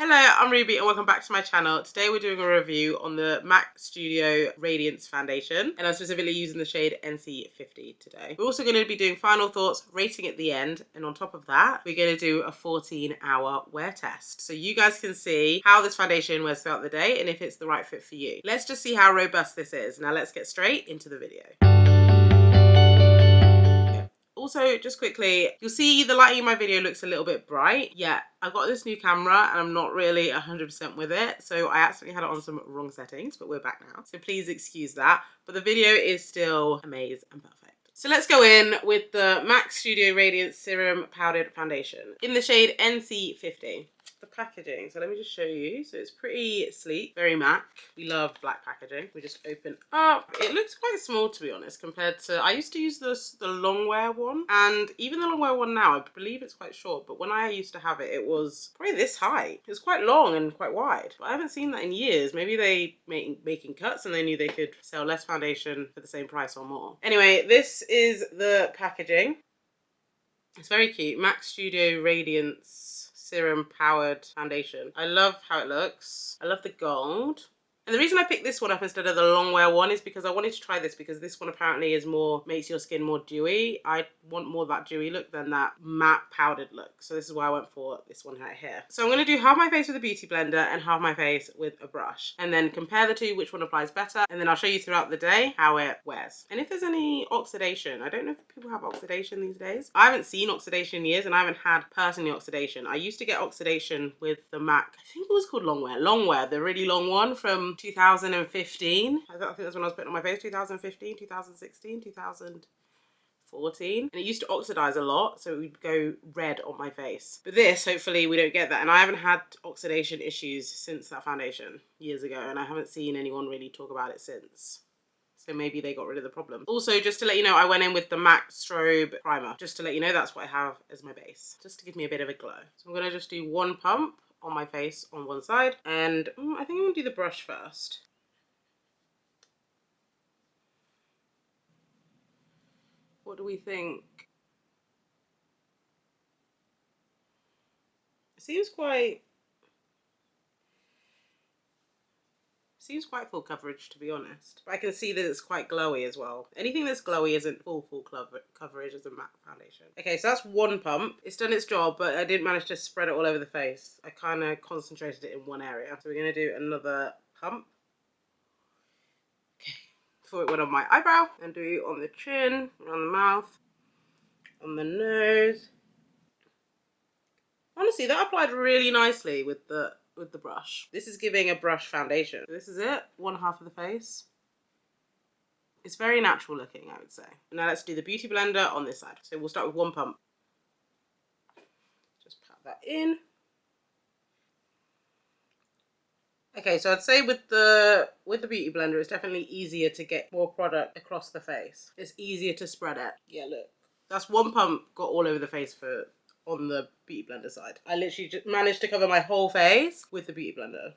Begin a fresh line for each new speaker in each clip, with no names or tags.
Hello, I'm Ruby and welcome back to my channel. Today we're doing a review on the MAC Studio Radiance Foundation, and I'm specifically using the shade NC50 today. We're also going to be doing final thoughts, rating at the end, and on top of that we're going to do a 14-hour wear test. So you guys can see how this foundation wears throughout the day and if it's the right fit for you. Let's just see how robust this is. Now let's get straight into the video. Also, just quickly, you'll see the lighting in my video looks a little bit bright. Yeah, I got this new camera and I'm not really 100% with it, so I accidentally had it on some wrong settings, but we're back now. So please excuse that. But the video is still amazing and perfect. So let's go in with the MAC Studio Radiance Serum-Powered Foundation in the shade NC50. The packaging, so let me just show you. So it's pretty sleek, very MAC. We love black packaging. We just open up. It looks quite small, to be honest, compared to, I used to use the long wear one, and even the long wear one now, I believe it's quite short, but when I used to have it, it was probably this high. It was quite long and quite wide, but I haven't seen that in years. Maybe they making cuts and they knew they could sell less foundation for the same price or more. Anyway, this is the packaging. It's very cute. MAC Studio Radiance Serum-Powered Foundation. I love how it looks. I love the gold. And the reason I picked this one up instead of the long wear one is because I wanted to try this because this one apparently is makes your skin more dewy. I want more of that dewy look than that matte powdered look. So this is why I went for this one right here. So I'm going to do half my face with a beauty blender and half my face with a brush. And then compare the two, which one applies better. And then I'll show you throughout the day how it wears. And if there's any oxidation, I don't know if people have oxidation these days. I haven't seen oxidation in years and I haven't had personally oxidation. I used to get oxidation with the MAC, I think it was called Long Wear, the really long one from 2015. I think that's when I was putting on my face. 2015, 2016, 2014. And it used to oxidize a lot, so it would go red on my face. But this, hopefully we don't get that. And I haven't had oxidation issues since that foundation years ago, and I haven't seen anyone really talk about it since. So maybe they got rid of the problem. Also, just to let you know, I went in with the MAC Strobe Primer. Just to let you know, that's what I have as my base. Just to give me a bit of a glow. So I'm gonna just do one pump on my face on one side, and I think I'm gonna do the brush first. What do we think? It seems quite full coverage, to be honest. But I can see that it's quite glowy as well. Anything that's glowy isn't full coverage as a matte foundation. Okay, so that's one pump. It's done its job, but I didn't manage to spread it all over the face. I kind of concentrated it in one area. So we're going to do another pump. Okay, before it went on my eyebrow. And do it on the chin, around the mouth, on the nose. Honestly, that applied really nicely with the brush. This is giving a brush foundation. This is it, one half of the face. It's very natural looking, I would say. Now let's do the beauty blender on this side. So we'll start with one pump. Just pat that in. Okay, so I'd say with the beauty blender, it's definitely easier to get more product across the face. It's easier to spread it. Yeah, look. That's one pump got all over the face on the beauty blender side. I literally just managed to cover my whole face with the beauty blender.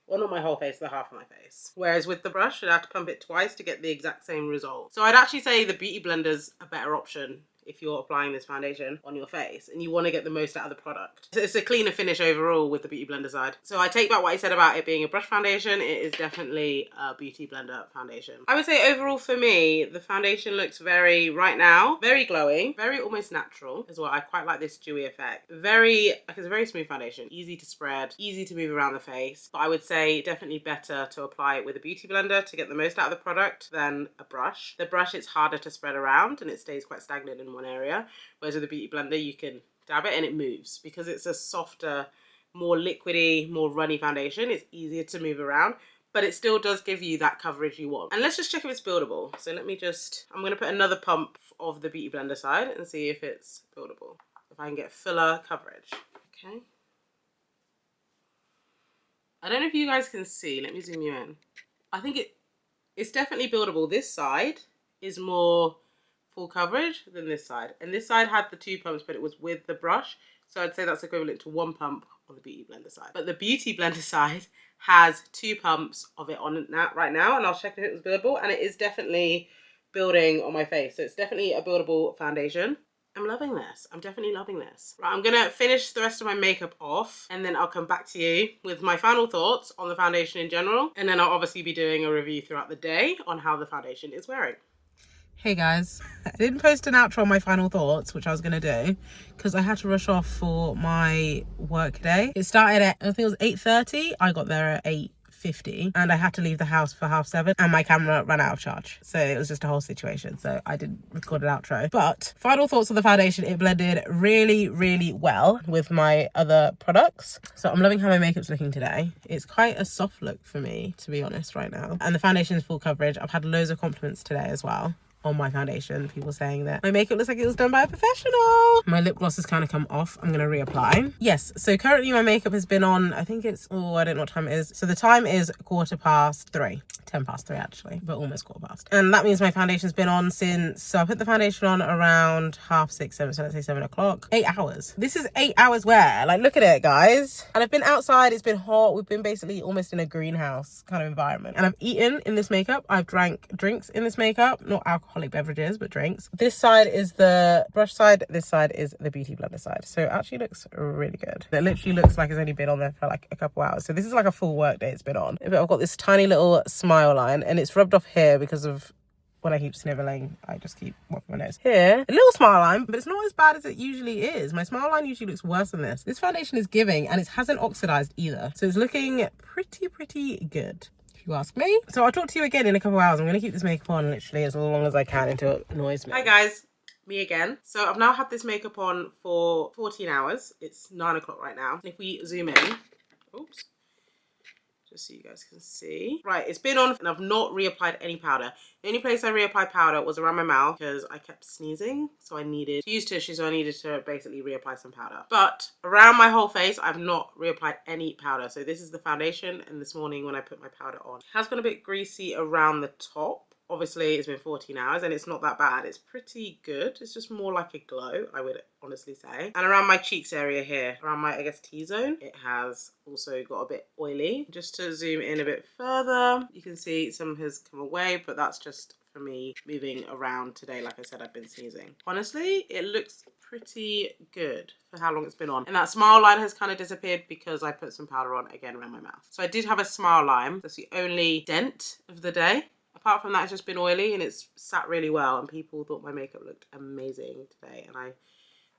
Well, not my whole face, the half of my face. Whereas with the brush, I'd have to pump it twice to get the exact same result. So I'd actually say the beauty blender's a better option if you're applying this foundation on your face and you want to get the most out of the product. So it's a cleaner finish overall with the beauty blender side. So I take back what I said about it being a brush foundation. It is definitely a beauty blender foundation. I would say overall for me, the foundation looks right now, very glowing, very almost natural as well. I quite like this dewy effect. It's a very smooth foundation, easy to spread, easy to move around the face. But I would say definitely better to apply it with a beauty blender to get the most out of the product than a brush. The brush, it's harder to spread around and it stays quite stagnant in one area, whereas with a beauty blender you can dab it and it moves. Because it's a softer, more liquidy, more runny foundation, it's easier to move around, but it still does give you that coverage you want. And let's just check if it's buildable. So I'm going to put another pump of the beauty blender side and see if it's buildable, if I can get fuller coverage. Okay, I don't know if you guys can see, let me zoom you in. I think it's definitely buildable. This side is more full coverage than this side, and this side had the two pumps, but it was with the brush, so I'd say that's equivalent to one pump on the beauty blender side. But the beauty blender side has two pumps of it on that right now, and I'll check if it was buildable, and it is definitely building on my face, so it's definitely a buildable foundation. I'm loving this. I'm definitely loving this. Right, I'm gonna finish the rest of my makeup off and then I'll come back to you with my final thoughts on the foundation in general. And then I'll obviously be doing a review throughout the day on how the foundation is wearing. Hey guys, I didn't post an outro on my final thoughts, which I was going to do because I had to rush off for my work day. It started at, I think it was 8:30. I got there at 8:50 and I had to leave the house for 7:30 and my camera ran out of charge. So it was just a whole situation. So I didn't record an outro. But final thoughts on the foundation, it blended really, really well with my other products. So I'm loving how my makeup's looking today. It's quite a soft look for me, to be honest, right now. And the foundation is full coverage. I've had loads of compliments today as well on my foundation, people saying that my makeup looks like it was done by a professional. My lip gloss has kind of come off. I'm gonna reapply. Yes, so currently my makeup has been on, I think it's, oh, I don't know what time it is. So the time is 3:15, 10:03 actually, but almost 3:15. And that means my foundation's been on since, so I put the foundation on around 6:30, 7, so let's say 7 o'clock. 8 hours. This is 8 hours wear. Like, look at it, guys. And I've been outside, it's been hot. We've been basically almost in a greenhouse kind of environment. And I've eaten in this makeup. I've drank drinks in this makeup, not alcoholic beverages, but drinks. This side is the brush side, this side is the beauty blender side. So it actually looks really good. It literally looks like it's only been on there for like a couple hours. So this is like a full work day it's been on. But I've got this tiny little smile line and it's rubbed off here because of when I keep sniveling, I just keep wiping my nose. Here, a little smile line, but it's not as bad as it usually is. My smile line usually looks worse than this. This foundation is giving and it hasn't oxidized either. So it's looking pretty good, you ask me. So I'll talk to you again in a couple of hours. I'm going to keep this makeup on literally as long as I can until it annoys me. Hi guys, me again. So I've now had this makeup on for 14 hours. It's 9 o'clock right now. And if we zoom in, oops, just so you guys can see. Right, it's been on and I've not reapplied any powder. The only place I reapplied powder was around my mouth because I kept sneezing. So I needed to use tissue, so I needed to basically reapply some powder. But around my whole face, I've not reapplied any powder. So this is the foundation, and this morning when I put my powder on, it has got a bit greasy around the top. Obviously, it's been 14 hours and it's not that bad. It's pretty good. It's just more like a glow, I would honestly say. And around my cheeks area here, around my, I guess, T-zone, it has also got a bit oily. Just to zoom in a bit further, you can see some has come away, but that's just for me moving around today. Like I said, I've been sneezing. Honestly, it looks pretty good for how long it's been on. And that smile line has kind of disappeared because I put some powder on again around my mouth. So I did have a smile line. That's the only dent of the day. Apart from that, it's just been oily and it's sat really well, and people thought my makeup looked amazing today, and I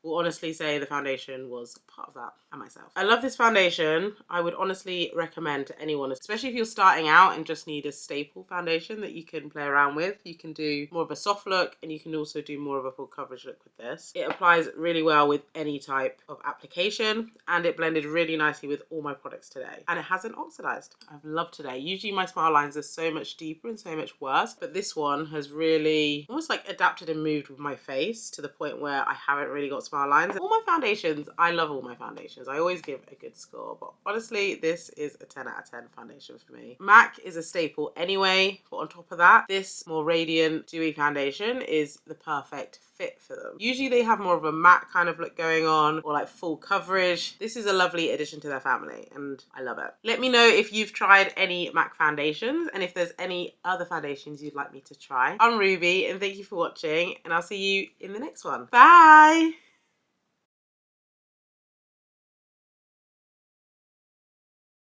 will honestly say the foundation was part of that, and myself. I love this foundation. I would honestly recommend to anyone, especially if you're starting out and just need a staple foundation that you can play around with. You can do more of a soft look and you can also do more of a full coverage look with this. It applies really well with any type of application, and it blended really nicely with all my products today. And it hasn't oxidized. I've loved today. Usually my smile lines are so much deeper and so much worse, but this one has really almost like adapted and moved with my face to the point where I haven't really got smile lines. All my foundations, I love all my foundations. I always give a good score, but honestly, this is a 10 out of 10 foundation for me. MAC is a staple anyway, but on top of that, this more radiant, dewy foundation is the perfect fit for them. Usually they have more of a matte kind of look going on, or like full coverage. This is a lovely addition to their family and I love it. Let me know if you've tried any MAC foundations and if there's any other foundations you'd like me to try. I'm Ruby and thank you for watching, and I'll see you in the next one. Bye!